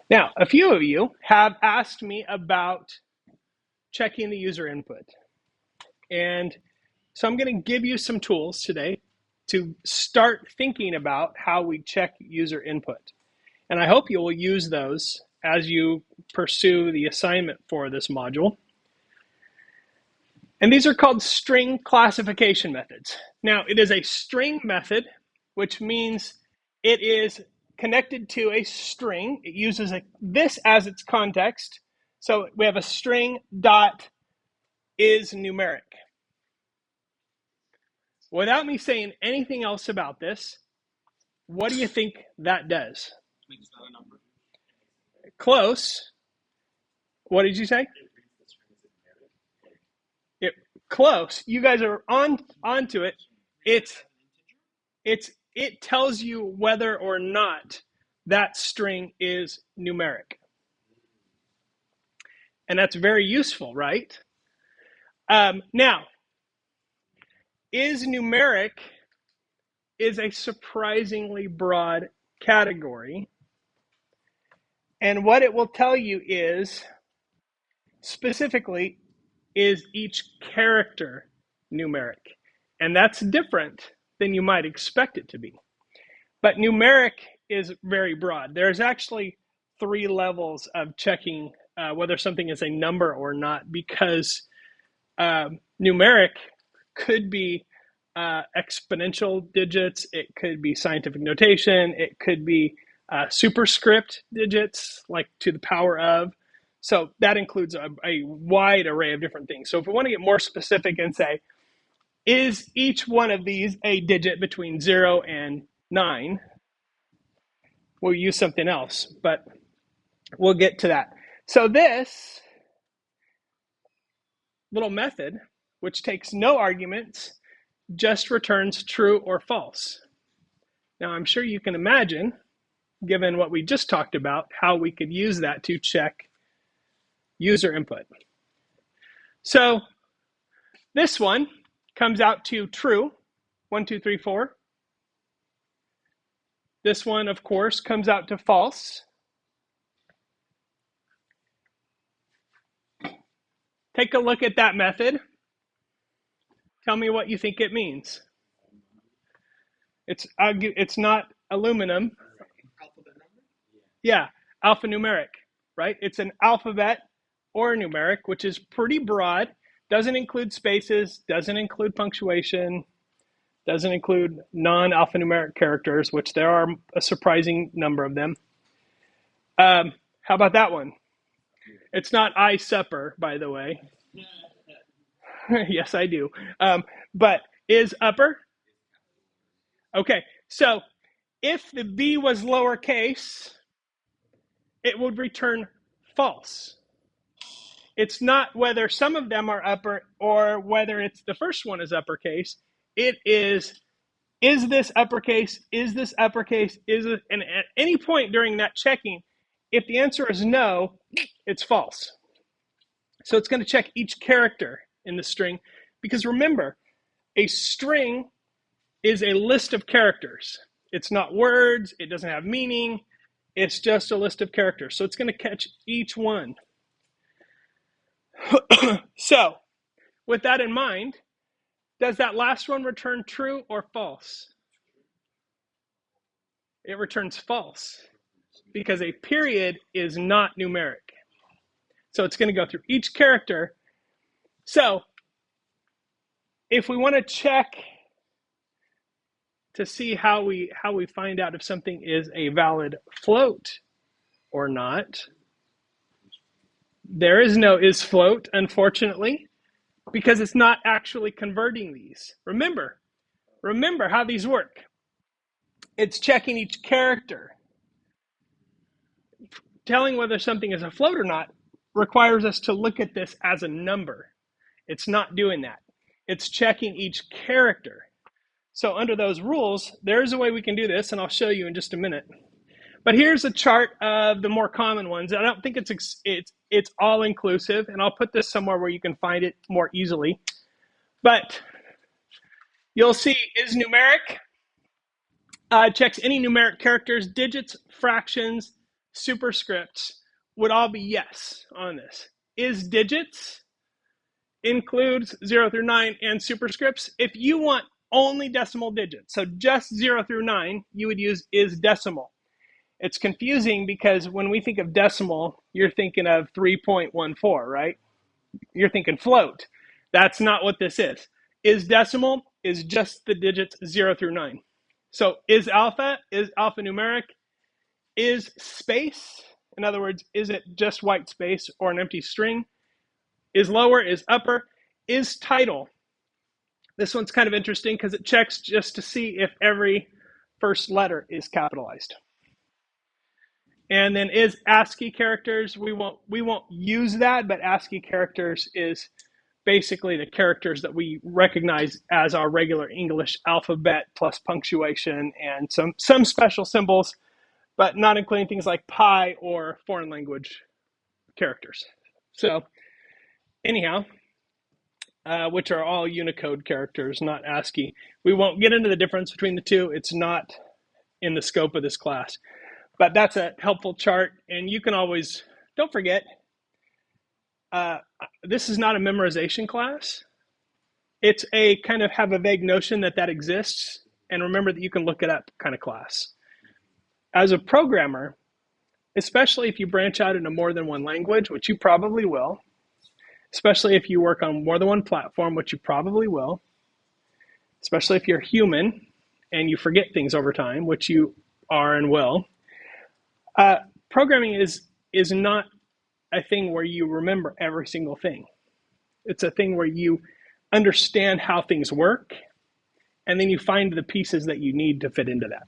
Now, a few of you have asked me about checking the user input. And so I'm going to give you some tools today to start thinking about how we check user input. And I hope you will use those as you pursue the assignment for this module. And these are called string classification methods. Now, it is a string method, which means it is connected to a string. It uses this as its context. So we have a string dot is numeric. Without me saying anything else about this, what do you think that does? Makes that a number. Close. What did you say? It, close. You guys are onto it. It tells you whether or not that string is numeric. And that's very useful, right? Now, is numeric is a surprisingly broad category. And what it will tell you is, specifically, is each character numeric? And that's different than you might expect it to be. But numeric is very broad. There's actually 3 levels of checking whether something is a number or not, because numeric could be exponential digits, it could be scientific notation, it could be superscript digits, like to the power of. So that includes a wide array of different things. So if we want to get more specific and say, is each one of these a digit between 0 and 9? We'll use something else, but we'll get to that. So this little method, which takes no arguments, just returns true or false. Now, I'm sure you can imagine, given what we just talked about, how we could use that to check user input. So this one comes out to true, 1, 2, 3, 4. This one, of course, comes out to false. Take a look at that method. Tell me what you think it means. It's not aluminum. Alphabet number? Yeah, alphanumeric, right? It's an alphabet or numeric, which is pretty broad. Doesn't include spaces, doesn't include punctuation, doesn't include non-alphanumeric characters, which there are a surprising number of them. How about that one? It's not I supper, by the way. Yes, I do. But is upper? Okay, so if the B was lowercase, it would return false. It's not whether some of them are upper or whether it's the first one is uppercase. It is this uppercase? Is this uppercase? Is it? And at any point during that checking, if the answer is no, it's false. So it's going to check each character in the string, because remember, a string is a list of characters. It's not words, it doesn't have meaning, it's just a list of characters. So it's going to catch each one. So, with that in mind, does that last one return true or false? It returns false, because a period is not numeric. So it's going to go through each character. So if we want to check to see how we find out if something is a valid float or not, there is no is float, unfortunately, because it's not actually converting these. Remember how these work. It's checking each character. Telling whether something is a float or not requires us to look at this as a number. It's not doing that. It's checking each character. So under those rules, there's a way we can do this, and I'll show you in just a minute. But here's a chart of the more common ones. I don't think it's all inclusive, and I'll put this somewhere where you can find it more easily. But you'll see is numeric. Checks any numeric characters, digits, fractions, superscripts would all be yes on this. Is digits includes 0 through 9 and superscripts. If you want only decimal digits, so just 0 through 9, you would use is decimal. It's confusing because when we think of decimal, you're thinking of 3.14, right? You're thinking float. That's not what this is. Is decimal is just the digits 0 through 9. So is alphanumeric, is space, in other words, is it just white space or an empty string? Is lower, is upper, is title. This one's kind of interesting because it checks just to see if every first letter is capitalized. And then is ASCII characters. We won't use that, but ASCII characters is basically the characters that we recognize as our regular English alphabet plus punctuation and some special symbols, but not including things like pi or foreign language characters. So anyhow, which are all Unicode characters, not ASCII. We won't get into the difference between the two. It's not in the scope of this class. But that's a helpful chart. And you can always, don't forget, this is not a memorization class. It's a kind of have a vague notion that that exists. And remember that you can look it up kind of class. As a programmer, especially if you branch out into more than one language, which you probably will, especially if you work on more than one platform, which you probably will, especially if you're human and you forget things over time, which you are and will. Programming is not a thing where you remember every single thing. It's a thing where you understand how things work, and then you find the pieces that you need to fit into that.